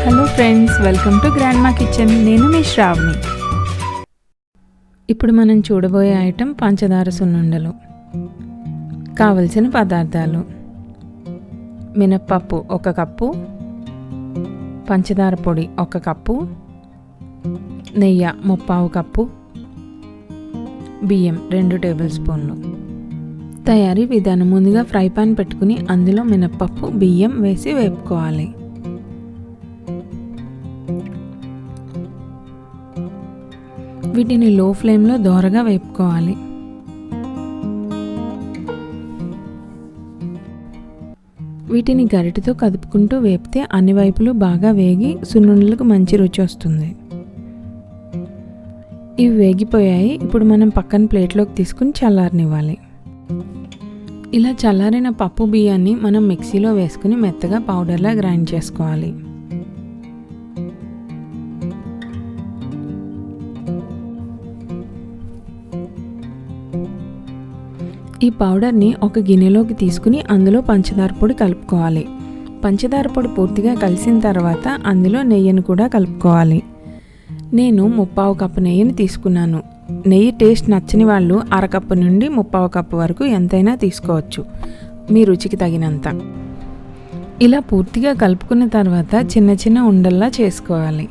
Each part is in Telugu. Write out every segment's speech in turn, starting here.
Hello friends, welcome to grandma kitchen. నేను మీ శ్రావణి. ఇప్పుడు మనం చూడబోయే ఐటెం పంచదార సున్నుండలు. కావలసిన పదార్థాలు: మినప్పప్పు 1 కప్పు, పంచదార పొడి 1 కప్పు, నెయ్యి 3/4 కప్పు, బియ్యం 2 టేబుల్ స్పూన్లు. తయారీ విధానం: ముందుగా ఫ్రై పాన్ పెట్టుకుని అందులో మినప్పప్పు, బియ్యం వేసి వేపుకోవాలి. వీటిని లో ఫ్లేమ్లో దోరగా వేపుకోవాలి. వీటిని గరిటెతో కదుపుకుంటూ వేపితే అన్ని వైపులు బాగా వేగి సున్నుండలకు మంచి రుచి వస్తుంది. ఇవి వేగిపోయాయి. ఇప్పుడు మనం పక్కన ప్లేట్లోకి తీసుకుని చల్లారనివ్వాలి. ఇలా చల్లారిన పప్పు బియ్యాన్ని మనం మిక్సీలో వేసుకుని మెత్తగా పౌడర్లా గ్రైండ్ చేసుకోవాలి. ఈ పౌడర్ని ఒక గిన్నెలోకి తీసుకుని అందులో పంచదార పొడి కలుపుకోవాలి. పంచదార పొడి పూర్తిగా కలిసిన తర్వాత అందులో నెయ్యిని కూడా కలుపుకోవాలి. నేను 3/4 కప్పు నెయ్యిని తీసుకున్నాను. నెయ్యి టేస్ట్ నచ్చని వాళ్ళు 1/2 కప్పు నుండి 3/4 కప్పు వరకు ఎంతైనా తీసుకోవచ్చు, మీ రుచికి తగినంత. ఇలా పూర్తిగా కలుపుకున్న తర్వాత చిన్న చిన్న ఉండల్లా చేసుకోవాలి.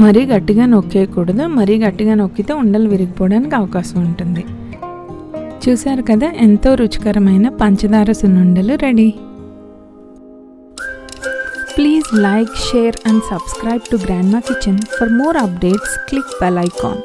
మరీ గట్టిగా నొక్కేయకూడదు. మరీ గట్టిగా నొక్కితే ఉండలు విరిగిపోవడానికి అవకాశం ఉంటుంది. చూశారు కదా, ఎంతో రుచికరమైన పంచదార సున్నుండలు ready. Please like, share and subscribe to Grandma Kitchen. For more updates, click bell icon.